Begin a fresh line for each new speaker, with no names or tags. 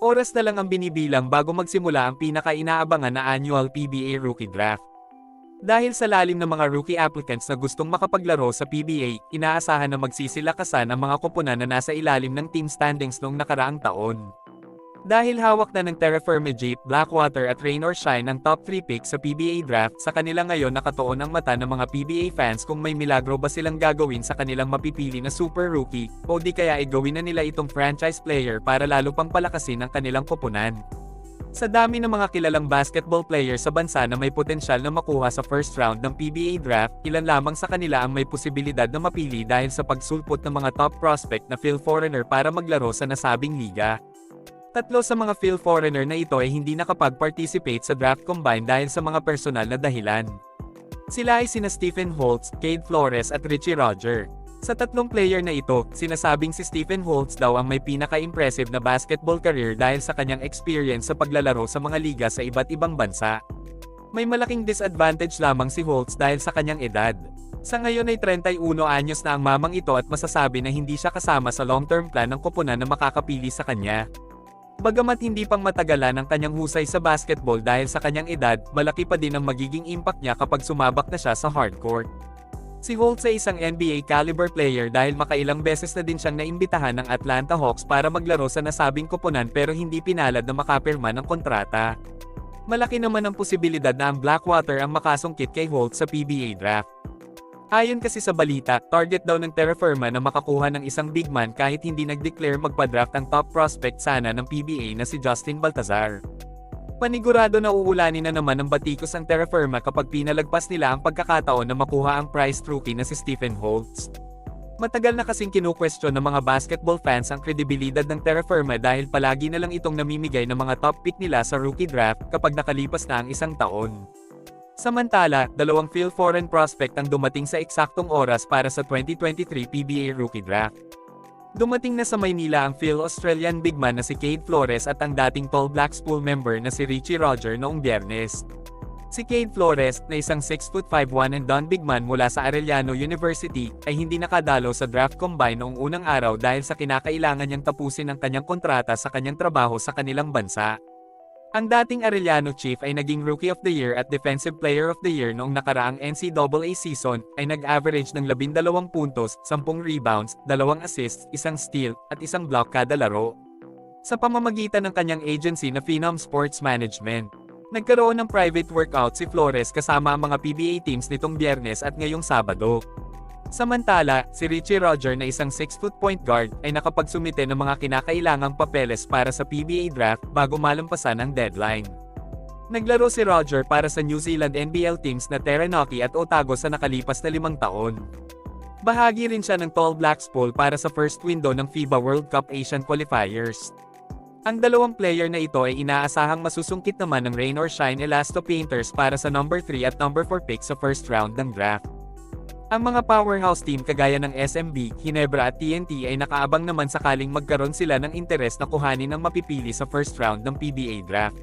Oras na lang ang binibilang bago magsimula ang pinaka-inaabangan na annual PBA Rookie Draft. Dahil sa lalim ng mga rookie applicants na gustong makapaglaro sa PBA, inaasahan na magsisilakasan ang mga koponan na nasa ilalim ng team standings noong nakaraang taon. Dahil hawak na ng Terra Firma Jeep, Blackwater at Rain or Shine ang top 3 picks sa PBA draft, sa kanila ngayon nakatuon ang mata ng mga PBA fans kung may milagro ba silang gagawin sa kanilang mapipili na super rookie, o di kaya ay gawin na nila itong franchise player para lalo pang palakasin ang kanilang koponan. Sa dami ng mga kilalang basketball player sa bansa na may potensyal na makuha sa first round ng PBA draft, ilan lamang sa kanila ang may posibilidad na mapili dahil sa pagsulpot ng mga top prospect na Phil Foreigner para maglaro sa nasabing liga. Tatlo sa mga Phil Foreigner na ito ay hindi nakapag-participate sa draft combine dahil sa mga personal na dahilan. Sila ay sina Stephen Holtz, Cade Flores at Richie Roger. Sa tatlong player na ito, sinasabing si Stephen Holtz daw ang may pinaka-impressive na basketball career dahil sa kanyang experience sa paglalaro sa mga liga sa iba't ibang bansa. May malaking disadvantage lamang si Holtz dahil sa kanyang edad. Sa ngayon ay 31 anyos na ang mamang ito at masasabi na hindi siya kasama sa long-term plan ng koponan na makakapili sa kanya. Bagamat hindi pang matagalan ang kanyang husay sa basketball dahil sa kanyang edad, malaki pa din ang magiging impact niya kapag sumabak na siya sa hardcourt. Si Holtz ay isang NBA caliber player dahil makailang beses na din siyang naimbitahan ng Atlanta Hawks para maglaro sa nasabing koponan pero hindi pinalad na makapirma ng kontrata. Malaki naman ang posibilidad na ang Blackwater ang makasungkit kay Holtz sa PBA draft. Ayon kasi sa balita, target daw ng Terra Firma na makakuha ng isang big man kahit hindi nag-declare magpa-draft ang top prospect sana ng PBA na si Justin Baltazar. Panigurado na uulanin na naman ng batikos ang Terra Firma kapag pinalagpas nila ang pagkakataon na makuha ang prized rookie na si Stephen Holtz. Matagal na kasing kinukwestiyon ng mga basketball fans ang kredibilidad ng Terra Firma dahil palagi na lang itong namimigay ng mga top pick nila sa rookie draft kapag nakalipas na ang isang taon. Samantala, dalawang Phil Foreign prospect ang dumating sa eksaktong oras para sa 2023 PBA Rookie Draft. Dumating na sa Maynila ang Phil Australian big man na si Cade Flores at ang dating Tall Blacks pool member na si Richie Roger noong Biyernes. Si Cade Flores, na isang 6'5" and done big man mula sa Arellano University, ay hindi nakadalo sa draft combine noong unang araw dahil sa kinakailangan niyang tapusin ang kanyang kontrata sa kanyang trabaho sa kanilang bansa. Ang dating Arellano Chief ay naging Rookie of the Year at Defensive Player of the Year noong nakaraang NCAA season, ay nag-average ng 12 puntos, 10 rebounds, 2 assists, 1 steal, at 1 block kada laro. Sa pamamagitan ng kanyang agency na Phenom Sports Management, nagkaroon ng private workout si Flores kasama ang mga PBA teams nitong Biyernes at ngayong Sabado. Samantala, si Richie Roger na isang 6-foot point guard ay nakapagsumite ng mga kinakailangang papeles para sa PBA draft bago malampasan ang deadline. Naglaro si Roger para sa New Zealand NBL teams na Taranaki at Otago sa nakalipas na 5 taon. Bahagi rin siya ng Tall Blacks pool para sa first window ng FIBA World Cup Asian Qualifiers. Ang dalawang player na ito ay inaasahang masusungkit naman ng Rain or Shine Elasto Painters para sa number 3 at number 4 pick sa first round ng draft. Ang mga powerhouse team kagaya ng SMB, Ginebra at TNT ay nakaabang naman sakaling magkaroon sila ng interes na kuhanin ang mapipili sa first round ng PBA draft.